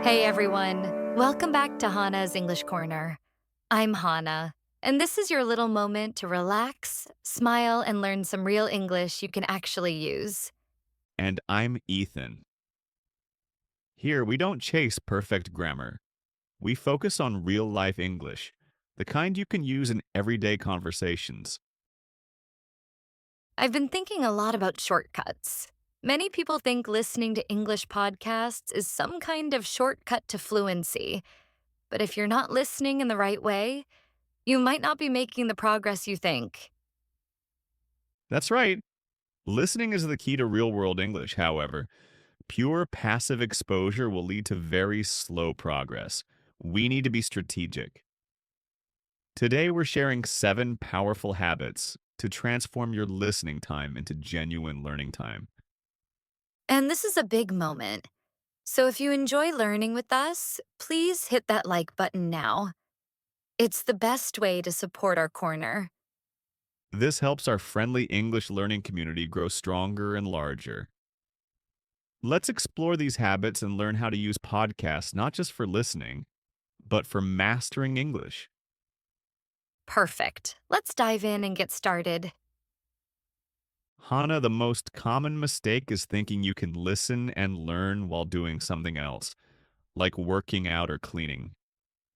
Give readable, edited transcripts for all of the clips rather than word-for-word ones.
Hey everyone, welcome back to Hannah's English Corner. I'm Hannah, and this is your little moment to relax, smile, and learn some real English you can actually use. And I'm Ethan. Here, we don't chase perfect grammar. We focus on real life English, the kind you can use in everyday conversations. I've been thinking a lot about shortcuts. Many people think listening to English podcasts is some kind of shortcut to fluency, but if you're not listening in the right way, you might not be making the progress you think. That's right. Listening is the key to real world English, however. Pure passive exposure will lead to very slow progress. We need to be strategic. Today, we're sharing 7 powerful habits to transform your listening time into genuine learning time. And this is a big moment. So if you enjoy learning with us, please hit that like button now. It's the best way to support our corner. This helps our friendly English learning community grow stronger and larger. Let's explore these habits and learn how to use podcasts not just for listening, but for mastering English. Perfect. Let's dive in and get started. Hannah, the most common mistake is thinking you can listen and learn while doing something else, like working out or cleaning.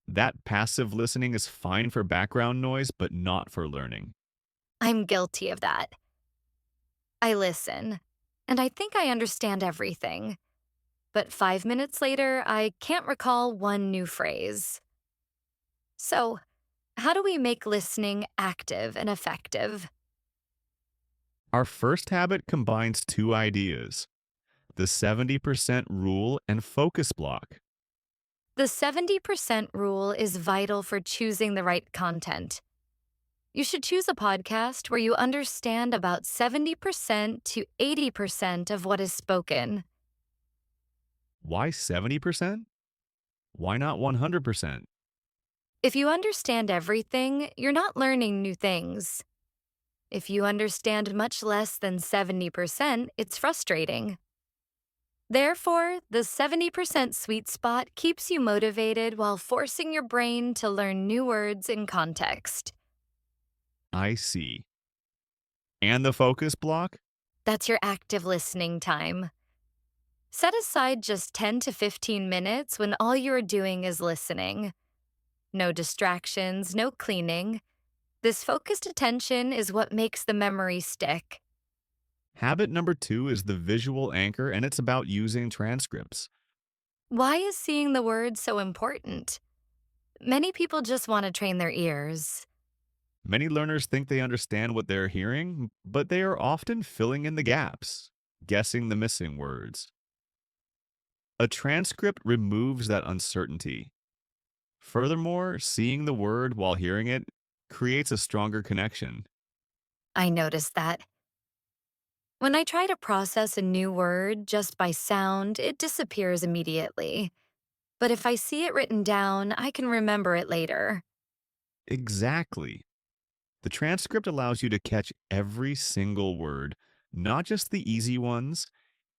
That passive listening is fine for background noise, but not for learning. I'm guilty of that. I listen, and I think I understand everything. But 5 minutes later, I can't recall one new phrase. So, how do we make listening active and effective? Our first habit combines two ideas: the 70% rule and focus block. The 70% rule is vital for choosing the right content. You should choose a podcast where you understand about 70% to 80% of what is spoken. Why 70%? Why not 100%? If you understand everything, you're not learning new things. If you understand much less than 70%, it's frustrating. Therefore, the 70% sweet spot keeps you motivated while forcing your brain to learn new words in context. I see. And the focus block? That's your active listening time. Set aside just 10 to 15 minutes when all you're doing is listening. No distractions, no cleaning. This focused attention is what makes the memory stick. Habit number 2 is the visual anchor, and it's about using transcripts. Why is seeing the words so important? Many people just want to train their ears. Many learners think they understand what they're hearing, but they are often filling in the gaps, guessing the missing words. A transcript removes that uncertainty. Furthermore, seeing the word while hearing it creates a stronger connection. I noticed that. When I try to process a new word just by sound, it disappears immediately. But if I see it written down, I can remember it later. Exactly. The transcript allows you to catch every single word, not just the easy ones.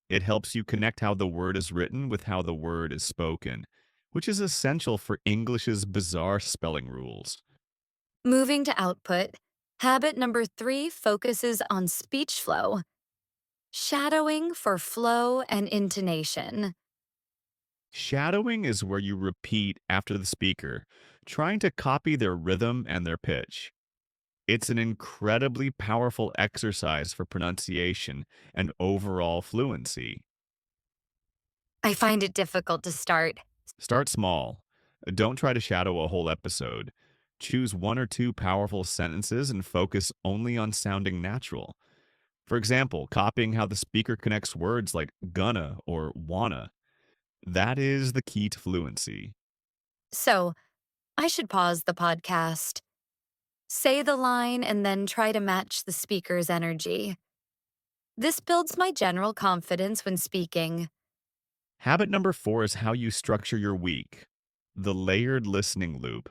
It helps you connect how the word is written with how the word is spoken, which is essential for English's bizarre spelling rules. Moving to output, habit number 3 focuses on speech flow, shadowing for flow and intonation. Shadowing is where you repeat after the speaker, trying to copy their rhythm and their pitch. It's an incredibly powerful exercise for pronunciation and overall fluency. I find it difficult to start. Start small. Don't try to shadow a whole episode. Choose one or two powerful sentences and focus only on sounding natural. For example, copying how the speaker connects words like gonna or wanna. That is the key to fluency. So, I should pause the podcast, say the line, and then try to match the speaker's energy. This builds my general confidence when speaking. Habit number 4 is how you structure your week: the layered listening loop.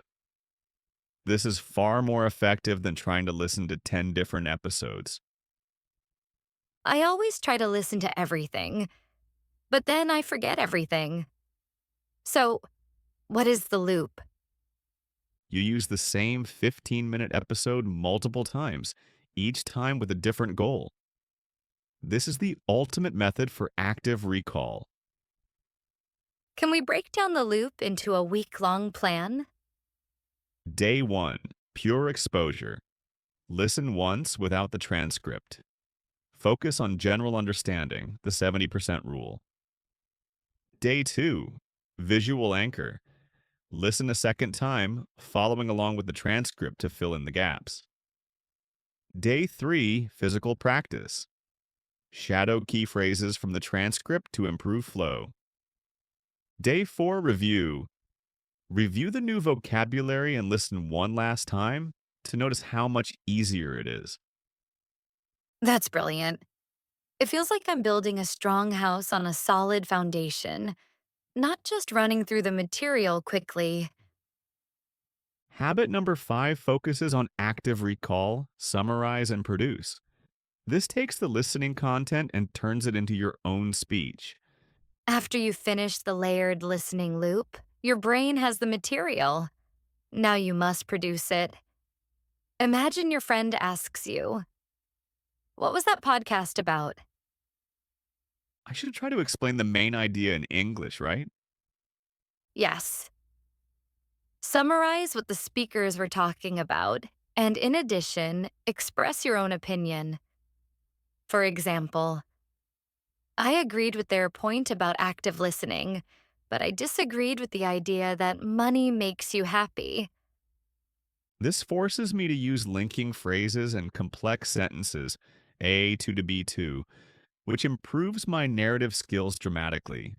This is far more effective than trying to listen to 10 different episodes. I always try to listen to everything, but then I forget everything. So, what is the loop? You use the same 15-minute episode multiple times, each time with a different goal. This is the ultimate method for active recall. Can we break down the loop into a week-long plan? Day 1, pure exposure. Listen once without the transcript. Focus on general understanding, the 70% rule. Day 2, visual anchor. Listen a second time, following along with the transcript to fill in the gaps. Day 3, physical practice. Shadow key phrases from the transcript to improve flow. Day 4, review. Review the new vocabulary and listen one last time to notice how much easier it is. That's brilliant. It feels like I'm building a strong house on a solid foundation, not just running through the material quickly. Habit number 5 focuses on active recall, summarize, and produce. This takes the listening content and turns it into your own speech. After you finish the layered listening loop, your brain has the material. Now you must produce it. Imagine your friend asks you, "What was that podcast about?" I should try to explain the main idea in English, right? Yes. Summarize what the speakers were talking about, and in addition, express your own opinion. For example, I agreed with their point about active listening, but I disagreed with the idea that money makes you happy. This forces me to use linking phrases and complex sentences, A to B2, which improves my narrative skills dramatically.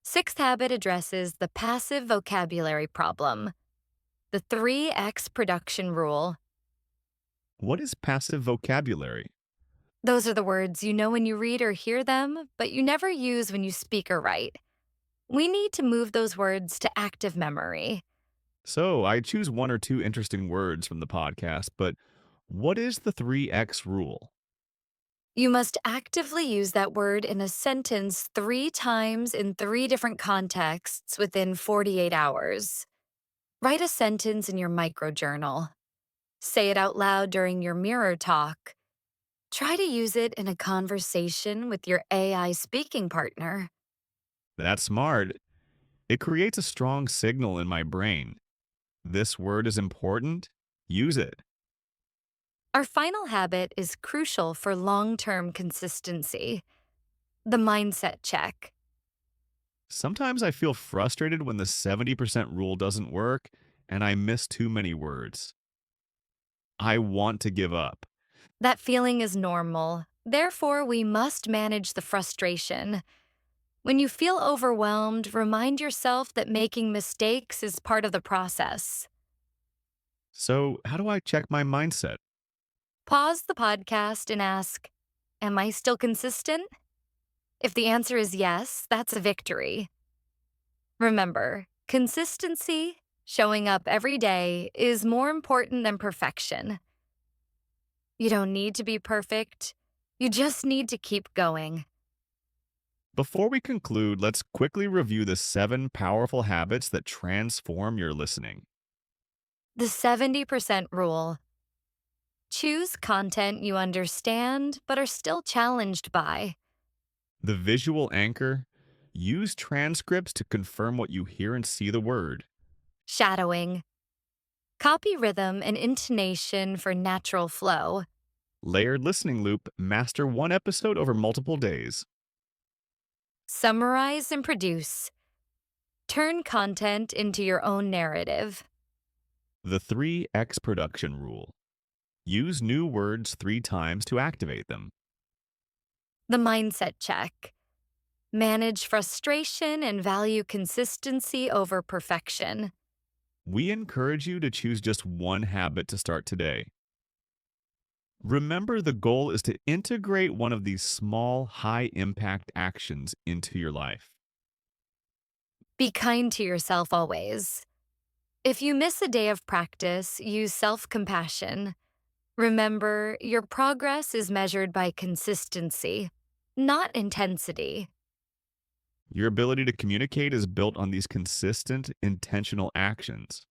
Sixth habit addresses the passive vocabulary problem, the 3X production rule. What is passive vocabulary? Those are the words you know when you read or hear them, but you never use when you speak or write. We need to move those words to active memory. So I choose one or two interesting words from the podcast, but what is the 3X rule? You must actively use that word in a sentence 3 times in 3 different contexts within 48 hours. Write a sentence in your microjournal. Say it out loud during your mirror talk. Try to use it in a conversation with your AI speaking partner. That's smart. It creates a strong signal in my brain. This word is important. Use it. Our final habit is crucial for long-term consistency. The mindset check. Sometimes I feel frustrated when the 70% rule doesn't work and I miss too many words. I want to give up. That feeling is normal. Therefore, we must manage the frustration. When you feel overwhelmed, remind yourself that making mistakes is part of the process. So, how do I check my mindset? Pause the podcast and ask, "Am I still consistent?" If the answer is yes, that's a victory. Remember, consistency, showing up every day, is more important than perfection. You don't need to be perfect. You just need to keep going. Before we conclude, let's quickly review the 7 powerful habits that transform your listening. The 70% rule. Choose content you understand but are still challenged by. The visual anchor. Use transcripts to confirm what you hear and see the word. Shadowing. Copy rhythm and intonation for natural flow. Layered listening loop. Master one episode over multiple days. Summarize and produce. Turn content into your own narrative. The 3X production rule. Use new words 3 times to activate them. The mindset check. Manage frustration and value consistency over perfection. We encourage you to choose just one habit to start today. Remember, the goal is to integrate one of these small, high-impact actions into your life. Be kind to yourself always. If you miss a day of practice, use self-compassion. Remember, your progress is measured by consistency, not intensity. Your ability to communicate is built on these consistent, intentional actions.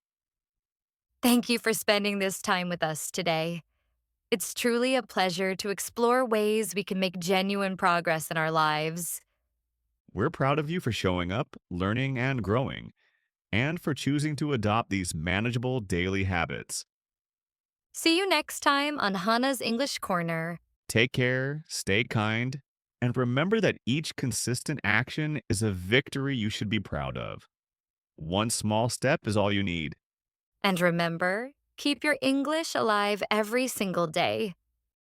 Thank you for spending this time with us today. It's truly a pleasure to explore ways we can make genuine progress in our lives. We're proud of you for showing up, learning, and growing, and for choosing to adopt these manageable daily habits. See you next time on Hannah's English Corner. Take care, stay kind, and remember that each consistent action is a victory you should be proud of. One small step is all you need. And remember, keep your English alive every single day.